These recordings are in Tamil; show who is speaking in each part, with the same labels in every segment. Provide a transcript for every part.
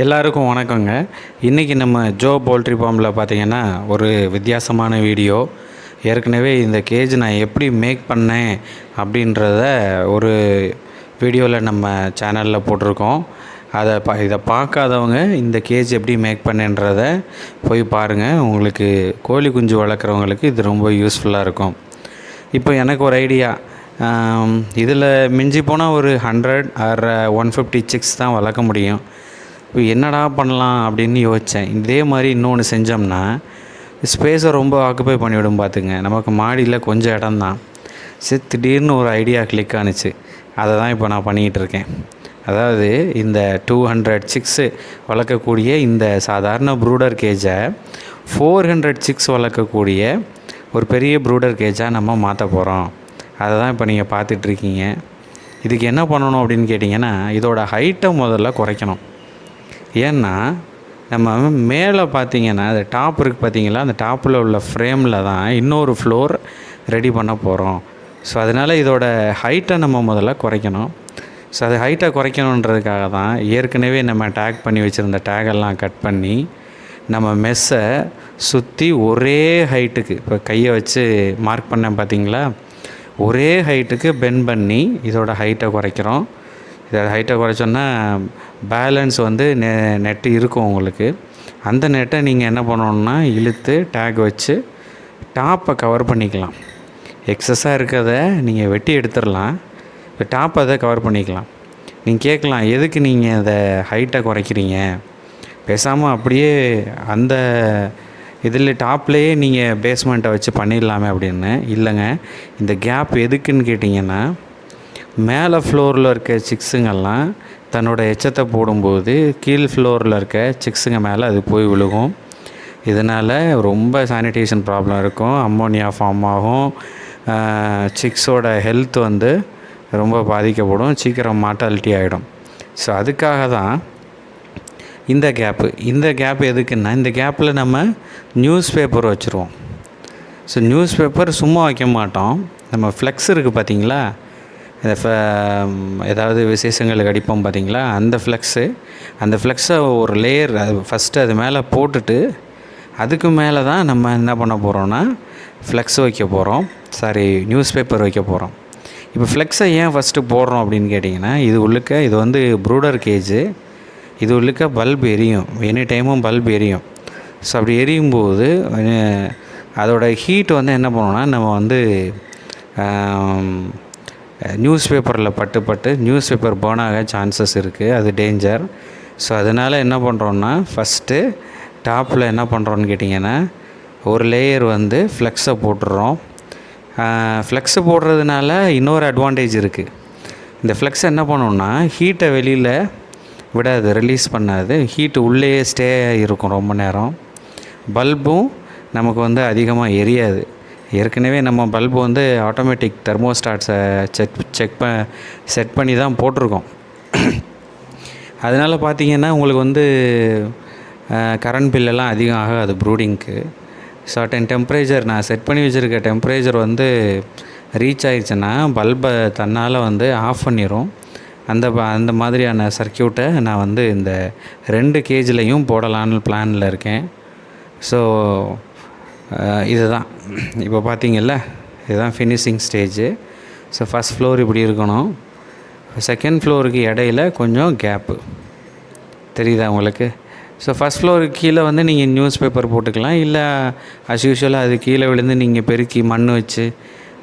Speaker 1: எல்லாருக்கும் வணக்கங்க. இன்றைக்கி நம்ம ஜோ போல்ட்ரி ஃபார்மில் பார்த்திங்கன்னா ஒரு வித்தியாசமான வீடியோ. ஏற்கனவே இந்த கேஜ் நான் எப்படி மேக் பண்ணேன் அப்படின்றத ஒரு வீடியோவில் நம்ம சேனலில் போட்டிருக்கோம். இதை பார்க்காதவங்க இந்த கேஜ் எப்படி மேக் பண்ணேன்றதை போய் பாருங்கள். உங்களுக்கு கோழி குஞ்சு வளர்க்குறவங்களுக்கு இது ரொம்ப யூஸ்ஃபுல்லாக இருக்கும். இப்போ எனக்கு ஒரு ஐடியா, இதில் மிஞ்சி போனால் ஒரு 100 ஆர் 150 சிக்ஸ் தான் வளர்க்க முடியும். இப்போ என்னடா பண்ணலாம் அப்படின்னு யோசித்தேன். இதே மாதிரி இன்னொன்று செஞ்சோம்னா ஸ்பேஸை ரொம்ப ஆக்குப்பை பண்ணிவிடும். பார்த்துங்க, நமக்கு மாடியில் கொஞ்சம் இடம் தான். சரி, திடீர்னு ஒரு ஐடியா கிளிக் ஆணுச்சு. அதை தான் இப்போ நான் பண்ணிக்கிட்டு இருக்கேன். அதாவது இந்த 200 சிக்ஸு வளர்க்கக்கூடிய இந்த சாதாரண ப்ரூடர் கேஜை 400 சிக்ஸ் வளர்க்கக்கூடிய ஒரு பெரிய ப்ரூடர் கேஜாக நம்ம மாற்ற போகிறோம். அதை தான் இப்போ நீங்கள் பார்த்துட்ருக்கீங்க. இதுக்கு என்ன பண்ணணும் அப்படின்னு கேட்டிங்கன்னா, இதோட ஹைட்டை முதல்ல குறைக்கணும். ஏன்னா நம்ம மேலே பார்த்திங்கன்னா அந்த டாப் இருக்குது பார்த்திங்களா, அந்த டாப்பில் உள்ள ஃப்ரேமில் தான் இன்னொரு ஃப்ளோர் ரெடி பண்ண போகிறோம். ஸோ அதனால் இதோட ஹைட்டை நம்ம முதல்ல குறைக்கணும். ஸோ அது ஹைட்டை குறைக்கணுன்றதுக்காக தான் ஏற்கனவே நம்ம டேக் பண்ணி வச்சுருந்த டேகெல்லாம் கட் பண்ணி நம்ம மெஸ்ஸை சுற்றி ஒரே ஹைட்டுக்கு, இப்போ கையை வச்சு மார்க் பண்ணேன் பார்த்திங்களா, ஒரே ஹைட்டுக்கு பெண்ட் பண்ணி இதோட ஹைட்டை குறைக்கிறோம். இதை ஹைட்டை குறைச்சோன்னா பேலன்ஸ் வந்து நெட்டு இருக்கும் உங்களுக்கு. அந்த நெட்டை நீங்கள் என்ன பண்ணணுன்னா இழுத்து டேக் வச்சு டாப்பை கவர் பண்ணிக்கலாம். எக்ஸஸாக இருக்கிறத நீங்கள் வெட்டி எடுத்துடலாம். இப்போ டாப்பை அதை கவர் பண்ணிக்கலாம். நீங்கள் கேட்கலாம், எதுக்கு நீங்கள் அதை ஹைட்டை குறைக்கிறீங்க, பேசாமல் அப்படியே அந்த இதில் டாப்லேயே நீங்கள் பேஸ்மெண்ட்டை வச்சு பண்ணிடலாமே அப்படின்னு. இல்லைங்க, இந்த கேப் எதுக்குன்னு கேட்டிங்கன்னா, மேலே ஃப்ளோரில் இருக்க சிக்ஸுங்கெல்லாம் தன்னோட எச்சத்தை போடும்போது கீழ் ஃப்ளோரில் இருக்க சிக்ஸுங்க மேலே அது போய் விழுகும். இதனால் ரொம்ப சானிடேஷன் ப்ராப்ளம் இருக்கும், அம்மோனியா ஃபார்ம் ஆகும், சிக்ஸோட ஹெல்த் வந்து ரொம்ப பாதிக்கப்படும், சீக்கிரம் மார்ட்டாலிட்டி ஆகிடும். ஸோ அதுக்காக தான் இந்த கேப்பு எதுக்குன்னா, இந்த கேப்பில் நம்ம நியூஸ் பேப்பர் வச்சுருவோம். ஸோ நியூஸ் பேப்பர் சும்மா வைக்க மாட்டோம். நம்ம ஃப்ளெக்ஸ் இருக்குது பார்த்திங்களா, ஏதாவது விசேஷங்களுக்கு அடிப்போம் பார்த்திங்களா, அந்த ஃப்ளெக்ஸை ஒரு லேயர் ஃபஸ்ட்டு அது மேலே போட்டுட்டு அதுக்கு மேலே தான் நம்ம என்ன பண்ண போகிறோன்னா ஃப்ளெக்ஸ் வைக்க போகிறோம், நியூஸ் பேப்பர் வைக்க போகிறோம். இப்போ ஃப்ளெக்ஸை ஏன் ஃபஸ்ட்டு போடுறோம் அப்படின்னு கேட்டிங்கன்னா, இது வந்து ப்ரூடர் கேஜு, இது உள்ளுக்க பல்ப் எரியும், எனி டைமும் பல்ப் எரியும். ஸோ அப்படி எரியும்போது அதோட ஹீட் வந்து என்ன பண்ணோன்னா, நம்ம வந்து நியூஸ் பேப்பரில் பட்டு நியூஸ் பேப்பர் பர்ன் ஆக சான்சஸ் இருக்குது, அது டேஞ்சர். ஸோ அதனால் என்ன பண்ணுறோன்னா, ஃபஸ்ட்டு டாப்பில் என்ன பண்ணுறோன்னு கேட்டிங்கன்னா, ஒரு லேயர் வந்து ஃப்ளெக்ஸை போட்டுடுறோம். ஃப்ளெக்ஸை போடுறதுனால இன்னொரு அட்வான்டேஜ் இருக்குது. இந்த ஃப்ளெக்ஸ் என்ன பண்ணோன்னா, ஹீட்டை வெளியில் விடாது, ரிலீஸ் பண்ணாது, ஹீட்டு உள்ளேயே ஸ்டே இருக்கும் ரொம்ப நேரம். பல்பும் நமக்கு வந்து அதிகமாக எரியாது. ஏற்கனவே நம்ம பல்பு வந்து ஆட்டோமேட்டிக் தெர்மோஸ்டாட்ஸை செட் பண்ணி தான் போட்டிருக்கோம். அதனால் பார்த்திங்கன்னா உங்களுக்கு வந்து கரண்ட் பில்லெல்லாம் அதிகம் ஆகாது ப்ரூடிங்க்கு. சர்டன் டெம்பரேச்சர், நான் செட் பண்ணி வச்சுருக்க டெம்பரேச்சர் வந்து ரீச் ஆகிடுச்சுன்னா பல்பை தன்னால் வந்து ஆஃப் பண்ணிடும். அந்த மாதிரியான சர்க்கியூட்டை நான் வந்து இந்த 2 கேஜ்லேயும் போடலான்னு பிளானில் இருக்கேன். ஸோ இதுதான் இப்போ பார்த்திங்கல்ல, இதுதான் finishing stage. So first floor இப்படி இருக்கணும், செகண்ட் ஃப்ளோருக்கு இடையில கொஞ்சம் கேப்பு தெரியுதா உங்களுக்கு. ஸோ ஃபஸ்ட் ஃப்ளோருக்கு கீழே வந்து நீங்கள் நியூஸ் பேப்பர் போட்டுக்கலாம், இல்லை அஸ் யூஷுவலாக அது கீழே விழுந்து நீங்கள் பெருக்கி மண் வச்சு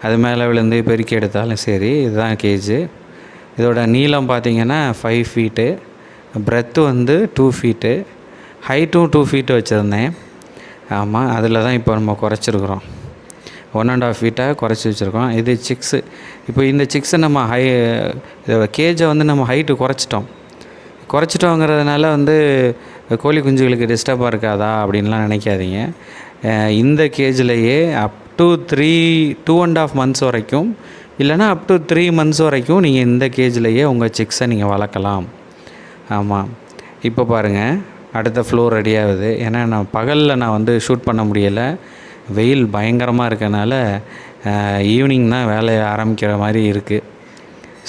Speaker 1: அது மேலே விழுந்து பெருக்கி எடுத்தாலும் சரி. இதுதான் கேஜு. இதோட நீளம் பார்த்திங்கன்னா 5 ஃபீட்டு, பிரெத்து வந்து 2 ஃபீட்டு, ஹைட்டும் 2 ஃபீட்டு வச்சுருந்தேன். ஆமாம், அதில் தான் இப்போ நம்ம குறைச்சிருக்குறோம், 1.5 ஃபீட்டாக குறைச்சி வச்சுருக்கோம். இது சிக்ஸு. இப்போ இந்த சிக்ஸை நம்ம கேஜை வந்து நம்ம ஹைட்டு குறைச்சிட்டோங்கிறதுனால வந்து கோழி குஞ்சுகளுக்கு டிஸ்டர்பாக இருக்காதா அப்படின்லாம் நினைக்காதீங்க. இந்த கேஜ்லேயே அப் டு 2.5 மந்த்ஸ் வரைக்கும், இல்லைனா அப் டு 3 மந்த்ஸ் வரைக்கும் நீங்கள் இந்த கேஜ்லேயே உங்கள் சிக்ஸை நீங்கள் வளர்க்கலாம். ஆமாம், இப்போ பாருங்கள், அடுத்த ஃப்ளோர் ரெடி ஆகுது. ஏன்னா நான் வந்து ஷூட் பண்ண முடியலை, வெயில் பயங்கரமாக இருக்கனால ஈவினிங் தான் வேலையை ஆரம்பிக்கிற மாதிரி இருக்குது.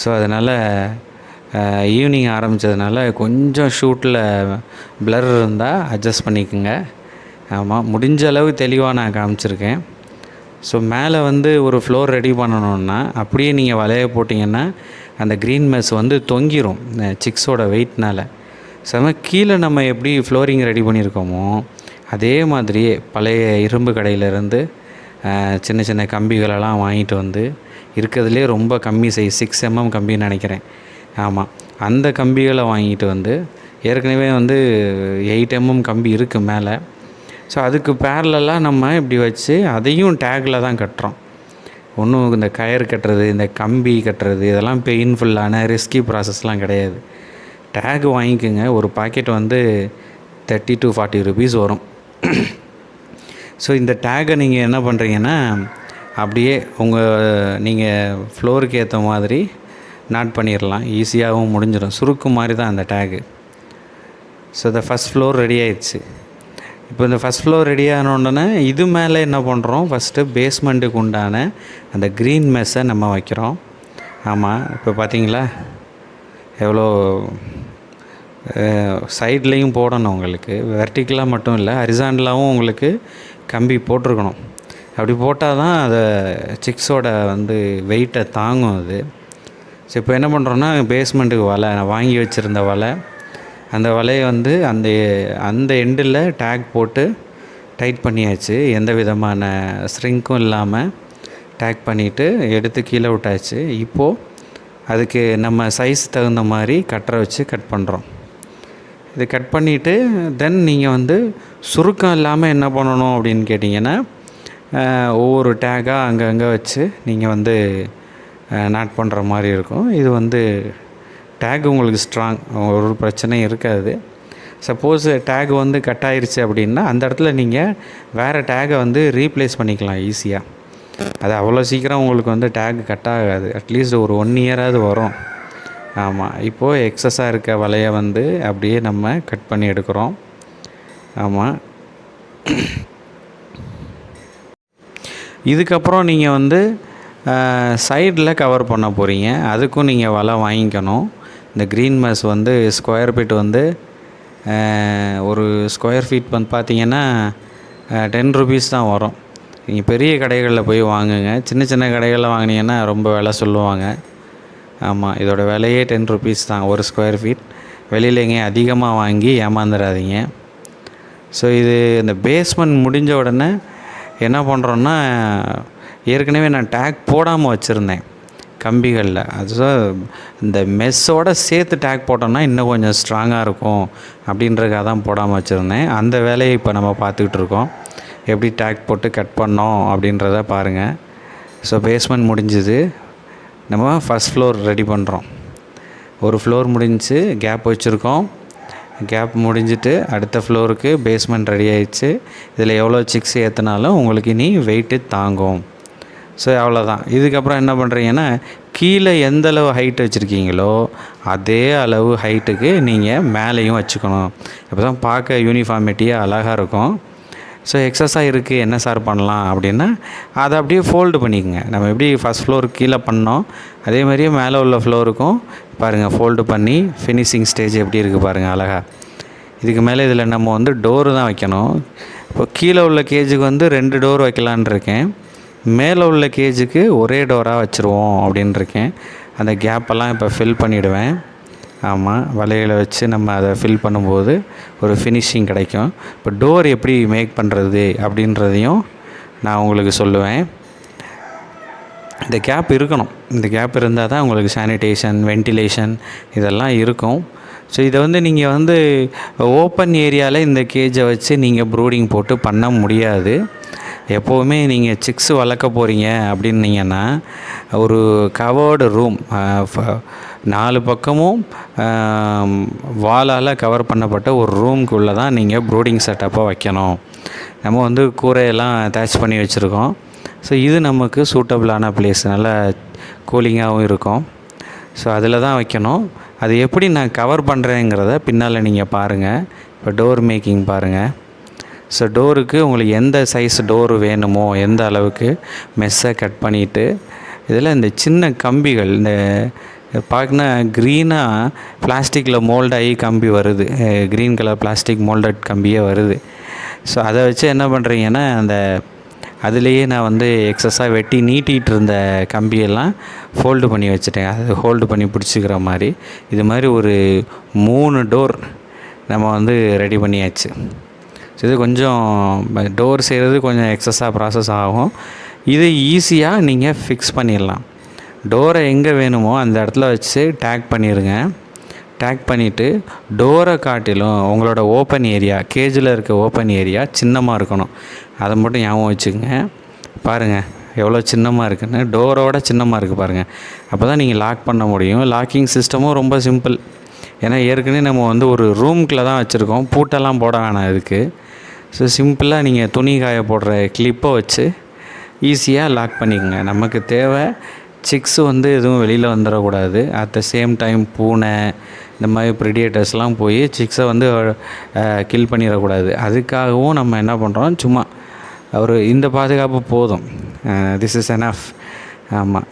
Speaker 1: ஸோ அதனால் ஈவினிங் ஆரம்பித்ததுனால கொஞ்சம் ஷூட்டில் பிளர் இருந்தால் அட்ஜஸ்ட் பண்ணிக்கோங்க. ஆமாம், முடிஞ்ச அளவு தெளிவாக நான் காமிச்சிருக்கேன். ஸோ மேலே வந்து ஒரு ஃப்ளோர் ரெடி பண்ணணுன்னா அப்படியே நீங்கள் வலைய போட்டிங்கன்னா அந்த க்ரீன் மெஸ் வந்து தொங்கிரும் சிக்ஸோட வெயிட்னால். கீழே நம்ம எப்படி ஃப்ளோரிங் ரெடி பண்ணியிருக்கோமோ அதே மாதிரியே பழைய இரும்பு கடையிலேருந்து சின்ன சின்ன கம்பிகளெல்லாம் வாங்கிட்டு வந்து இருக்கிறதுலே ரொம்ப கம்மி சைஸ் 6 mm கம்பின்னு நினைக்கிறேன். ஆமாம், அந்த கம்பிகளை வாங்கிட்டு வந்து ஏற்கனவே வந்து 8 mm கம்பி இருக்குது மேலே. ஸோ அதுக்கு பேரலாக நம்ம இப்படி வச்சு அதையும் டேக்கில் தான் கட்டுறோம். ஒன்றும் இந்த கயர் கட்டுறது, இந்த கம்பி கட்டுறது இதெல்லாம் பெயின்ஃபுல்லான ரிஸ்கி ப்ராசஸ்லாம் கிடையாது. டேக் வாங்கிக்கோங்க. ஒரு பாக்கெட் வந்து 30 to 40 rupees வரும். ஸோ இந்த டேக்கை நீங்கள் என்ன பண்ணுறீங்கன்னா அப்படியே நீங்கள் ஃப்ளோருக்கு ஏற்ற மாதிரி நாட் பண்ணிடலாம். ஈஸியாகவும் முடிஞ்சிடும். சுருக்கு மாதிரி தான் அந்த டேகு. ஸோ இந்த ஃபஸ்ட் ஃப்ளோர் ரெடி ஆயிடுச்சு. இப்போ இந்த ஃபஸ்ட் ஃப்ளோர் ரெடி ஆனோடனே இது மேலே என்ன பண்ணுறோம், ஃபஸ்ட்டு பேஸ்மெண்ட்டுக்கு உண்டான அந்த க்ரீன் மெஸ்ஸை நம்ம வைக்கிறோம். ஆமாம், இப்போ பார்த்தீங்களா எவ்வளோ சைட்லேயும் போடணும். உங்களுக்கு வெர்டிக்கலாக மட்டும் இல்லை, ஹரிசாண்டலாகவும் உங்களுக்கு கம்பி போட்டிருக்கணும். அப்படி போட்டால் தான் அதை சிக்ஸோட வந்து வெயிட்டை தாங்கும் அது. ஸோ இப்போ என்ன பண்ணுறோன்னா பேஸ்மெண்ட்டுக்கு வலை நான் வாங்கி வச்சுருந்த வலை, அந்த வலையை வந்து அந்த எண்டில் டேக் போட்டு டைட் பண்ணியாச்சு. எந்த விதமான ஸ்ட்ரிங்க்கும் இல்லாமல் டேக் பண்ணிவிட்டு எடுத்து கீழே விட்டாச்சு. இப்போது அதுக்கு நம்ம சைஸ் தகுந்த மாதிரி கட்டரை வச்சு கட் பண்ணுறோம். இது கட் பண்ணிவிட்டு தென் நீங்கள் வந்து சுருக்கம் இல்லாமல் என்ன பண்ணணும் அப்படின்னு கேட்டிங்கன்னா ஒவ்வொரு டேக்காக அங்கங்கே வச்சு நீங்கள் வந்து நாட் பண்ணுற மாதிரி இருக்கும். இது வந்து டேக் உங்களுக்கு ஸ்ட்ராங், ஒரு பிரச்சனையும் இருக்காது. சப்போஸ் டேக் வந்து கட் ஆயிடுச்சு அப்படின்னா அந்த இடத்துல நீங்கள் வேறு டேக்கை வந்து ரீப்ளேஸ் பண்ணிக்கலாம் ஈஸியாக. அது அவ்வளோ சீக்கிரம் உங்களுக்கு வந்து டேக் கட் ஆகாது. அட்லீஸ்ட் ஒரு 1 year வரும். ஆமாம், இப்போது எக்ஸஸாக இருக்க வலையை வந்து அப்படியே நம்ம கட் பண்ணி எடுக்கிறோம். ஆமாம், இதுக்கப்புறம் நீங்கள் வந்து சைடில் கவர் பண்ண போகிறீங்க. அதுக்கும் நீங்கள் வலை வாங்கிக்கணும். இந்த க்ரீன் மெஸ் வந்து ஸ்கொயர் ஃபீட் வந்து ஒரு ஸ்கொயர் ஃபீட் வந்து பார்த்திங்கன்னா 10 rupees தான் வரும். நீங்கள் பெரிய கடைகளில் போய் வாங்குங்க. சின்ன சின்ன கடைகளில் வாங்கினீங்கன்னா ரொம்ப விலை சொல்லுவாங்க. ஆமாம், இதோட விலையே 10 rupees தான் ஒரு ஸ்கொயர் ஃபீட். வெளியில் எங்கேயும் அதிகமாக வாங்கி ஏமாந்துடாதீங்க. ஸோ இது இந்த பேஸ்மெண்ட் முடிஞ்ச உடனே என்ன பண்ணுறோன்னா, ஏற்கனவே நான் டேக் போடாமல் வச்சுருந்தேன் கம்பிகளில். அது இந்த மெஸ்ஸோடு சேர்த்து டேக் போட்டோம்னா இன்னும் கொஞ்சம் ஸ்ட்ராங்காக இருக்கும் அப்படின்றதுக்காக தான் போடாமல் வச்சுருந்தேன். அந்த வேலையை இப்போ நம்ம பார்த்துக்கிட்டு இருக்கோம். எப்படி டேக் போட்டு கட் பண்ணோம் அப்படின்றத பாருங்கள். ஸோ பேஸ்மெண்ட் முடிஞ்சுது. நம்ம ஃபஸ்ட் ஃப்ளோர் ரெடி பண்ணுறோம். ஒரு ஃப்ளோர் முடிஞ்சு கேப் வச்சுருக்கோம். கேப் முடிஞ்சிட்டு அடுத்த ஃப்ளோருக்கு பேஸ்மெண்ட் ரெடி ஆயிடுச்சு. இதில் எவ்வளோ சிக்ஸ் ஏற்றினாலும் உங்களுக்கு இனி வெயிட்டு தாங்கும். ஸோ அவ்வளோதான். இதுக்கப்புறம் என்ன பண்ணுறீங்கன்னா, கீழே எந்த அளவு ஹைட் வச்சுருக்கீங்களோ அதே அளவு ஹைட்டுக்கு நீங்கள் மேலேயும் வச்சுக்கணும். அப்போ தான் பார்க்க யூனிஃபார்மிட்டியாக அழகாக இருக்கும். ஸோ எக்ஸஸாக இருக்குது, என்ன சார் பண்ணலாம் அப்படின்னா அதை அப்படியே ஃபோல்டு பண்ணிக்கோங்க. நம்ம எப்படி ஃபஸ்ட் ஃப்ளோர் கீழே பண்ணோம் அதே மாதிரியே மேலே உள்ள ஃப்ளோருக்கும் பாருங்கள் ஃபோல்டு பண்ணி ஃபினிஷிங் ஸ்டேஜ் எப்படி இருக்குது பாருங்கள் அழகாக. இதுக்கு மேலே இதில் நம்ம வந்து டோரு தான் வைக்கணும். இப்போ கீழே உள்ள கேஜுக்கு வந்து 2 டோர் வைக்கலான் இருக்கேன். மேலே உள்ள கேஜுக்கு ஒரே டோராக வச்சுருவோம் அப்படின்னு இருக்கேன். அந்த கேப்பெல்லாம் இப்போ ஃபில் பண்ணிவிடுவேன். ஆமாம், வலையில் வச்சு நம்ம அதை ஃபில் பண்ணும்போது ஒரு ஃபினிஷிங் கிடைக்கும். இப்போ டோர் எப்படி மேக் பண்ணுறது அப்படின்றதையும் நான் உங்களுக்கு சொல்லுவேன். இந்த கேப் இருக்கணும். இந்த கேப் இருந்தால் தான் உங்களுக்கு சானிடேஷன், வென்டிலேஷன் இதெல்லாம் இருக்கும். ஸோ இதை வந்து நீங்கள் வந்து ஓப்பன் ஏரியாவில் இந்த கேஜை வச்சு நீங்கள் ப்ரூடிங் போட்டு பண்ண முடியாது. எப்போவுமே நீங்கள் சிக்ஸ் வளர்க்க போகிறீங்க அப்படின்னீங்கன்னா ஒரு கவர்டு ரூம், 4 பக்கமும் வாலால் கவர் பண்ணப்பட்ட ஒரு ரூம்குள்ளே தான் நீங்கள் ப்ரூடிங் செட்டப்பை வைக்கணும். நம்ம வந்து கூரையெல்லாம் அட்டாச் பண்ணி வச்சுருக்கோம். ஸோ இது நமக்கு சூட்டபிளான பிளேஸ், நல்லா கூலிங்காகவும் இருக்கும். ஸோ அதில் தான் வைக்கணும். அது எப்படி நான் கவர் பண்ணுறேங்கிறத பின்னால் நீங்கள் பாருங்கள். இப்போ டோர் மேக்கிங் பாருங்கள். ஸோ டோருக்கு உங்களுக்கு எந்த சைஸ் டோரு வேணுமோ எந்த அளவுக்கு மெஸ்ஸை கட் பண்ணிவிட்டு இதில் இந்த சின்ன கம்பிகள், இந்த பார்க்கனா க்ரீனாக பிளாஸ்டிக்கில் மோல்டாகி கம்பி வருது, க்ரீன் கலர் பிளாஸ்டிக் மோல்டட் கம்பியே வருது. ஸோ அதை வச்சு என்ன பண்ணுறீங்கன்னா, அதுலேயே நான் வந்து எக்ஸஸாக வெட்டி நீட்டிகிட்டு இருந்த கம்பியெல்லாம் ஃபோல்டு பண்ணி வச்சுட்டேன். அது ஹோல்டு பண்ணி பிடிச்சிக்கிற மாதிரி. இது மாதிரி ஒரு 3 டோர் நம்ம வந்து ரெடி பண்ணியாச்சு. ஸோ இது கொஞ்சம் டோர் செய்கிறது கொஞ்சம் எக்ஸஸாக ப்ராசஸ் ஆகும். இது ஈஸியாக நீங்கள் ஃபிக்ஸ் பண்ணிடலாம். டோரை எங்கே வேணுமோ அந்த இடத்துல வச்சு டேக் பண்ணிடுங்க. டேக் பண்ணிவிட்டு டோரை காட்டிலும் உங்களோட ஓப்பன் ஏரியா, கேஜில் இருக்க ஓப்பன் ஏரியா சின்னமாக இருக்கணும். அதை மட்டும் ஞாபகம் வச்சுக்கோங்க. பாருங்கள் எவ்வளோ சின்னமாக இருக்குன்னு, டோரோட சின்னமாக இருக்குது பாருங்கள். அப்போ தான் நீங்கள் லாக் பண்ண முடியும். லாக்கிங் சிஸ்டமும் ரொம்ப சிம்பிள். ஏன்னா ஏற்கனவே நம்ம வந்து ஒரு ரூம்குள்ளே தான் வச்சுருக்கோம், பூட்டெல்லாம் போட வேணாம் இதுக்கு. ஸோ சிம்பிளாக நீங்கள் துணி காய போடுற கிளிப்பை வச்சு ஈஸியாக லாக் பண்ணிக்கோங்க. நமக்கு தேவை சிக்ஸு வந்து எதுவும் வெளியில் வந்துடக்கூடாது. அட் த சேம் டைம் பூனை இந்த மாதிரி ப்ரிடியேட்டர்ஸ்லாம் போய் சிக்ஸை வந்து கில் பண்ணிடக்கூடாது. அதுக்காகவும் நம்ம என்ன பண்ணுறோம், சும்மா ஒரு இந்த பாதுகாப்பு போதும். This is enough. ஆமாம்.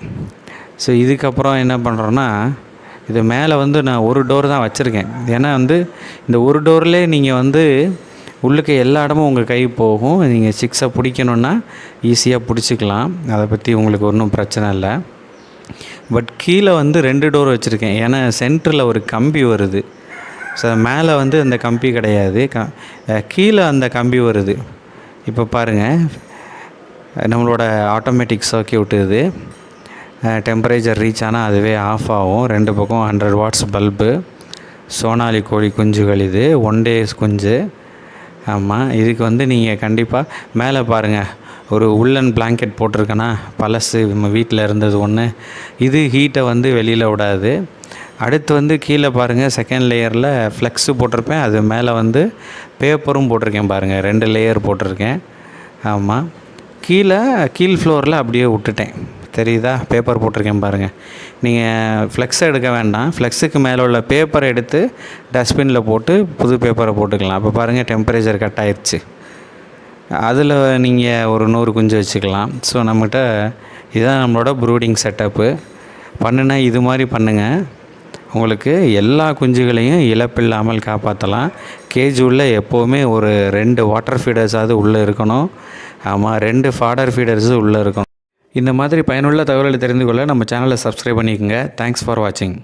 Speaker 1: ஸோ இதுக்கப்புறம் என்ன பண்ணுறோன்னா, இது மேலே வந்து நான் ஒரு டோர் தான் வச்சுருக்கேன். ஏன்னா வந்து இந்த ஒரு டோர்லேயே நீங்கள் வந்து உள்ளுக்கு எல்லா இடமும் உங்கள் கை போகும். நீங்கள் சிக்ஸை பிடிக்கணுன்னா ஈஸியாக பிடிச்சிக்கலாம். அதை பற்றி உங்களுக்கு ஒன்றும் பிரச்சனை இல்லை. பட் கீழே வந்து 2 டோர் வச்சுருக்கேன். ஏன்னா சென்டரில் ஒரு கம்பி வருது. ஸோ மேலே வந்து அந்த கம்பி கிடையாது, கீழே அந்த கம்பி வருது. இப்போ பாருங்கள், நம்மளோட ஆட்டோமேட்டிக் சர்க்யூட் இது. டெம்பரேச்சர் ரீச் ஆனால் அதுவே ஆஃப் ஆகும். 2 பக்கம் 100 வாட்ஸ் பல்பு. சோனாலி கோழி குஞ்சுகள் இது, 1 டேஸ் குஞ்சு. ஆமாம். இதுக்கு வந்து நீங்கள் கண்டிப்பாக மேலே பாருங்கள், ஒரு உள்ளன் பிளாங்கெட் போட்டிருக்கேன்னா, பழசு நம்ம வீட்டில் இருந்தது ஒன்று. இது ஹீட்டை வந்து வெளியில் விடாது. அடுத்து வந்து கீழே பாருங்கள், செகண்ட் லேயரில் ஃப்ளெக்ஸு போட்டிருப்பேன். அது மேலே வந்து பேப்பரும் போட்டிருக்கேன் பாருங்கள், 2 லேயர் போட்டிருக்கேன். ஆமாம். கீழ் ஃப்ளோரில் அப்படியே விட்டுட்டேன், தெரியுதா? பேப்பர் போட்டிருக்கேன் பாருங்கள். நீங்கள் ஃப்ளெக்ஸை எடுக்க வேண்டாம், ஃப்ளெக்ஸுக்கு மேலே உள்ள பேப்பரை எடுத்து டஸ்ட்பினில் போட்டு புது பேப்பரை போட்டுக்கலாம். அப்போ பாருங்கள் டெம்பரேச்சர் கட் ஆயிடுச்சு. அதில் நீங்கள் ஒரு 100 குஞ்சு வச்சுக்கலாம். ஸோ நம்மகிட்ட இதுதான் நம்மளோட ப்ரூடிங் செட்டப்பு. பண்ணுனா இது மாதிரி பண்ணுங்கள், உங்களுக்கு எல்லா குஞ்சுகளையும் இழப்பில்லாமல் காப்பாற்றலாம். கேஜ் உள்ள எப்போவுமே ஒரு 2 வாட்டர் ஃபீடர்ஸாவது உள்ளே இருக்கணும். ஆமாம், 2 ஃபாடர் ஃபீடர்ஸு உள்ளே இருக்கணும். இந்த மாதிரி பயனுள்ள தகவல்களை தெரிந்து கொள்ள நம்ம சேனலை சப்ஸ்கிரைப் பண்ணிக்கோங்க. தேங்க்ஸ் ஃபார் வாட்சிங்.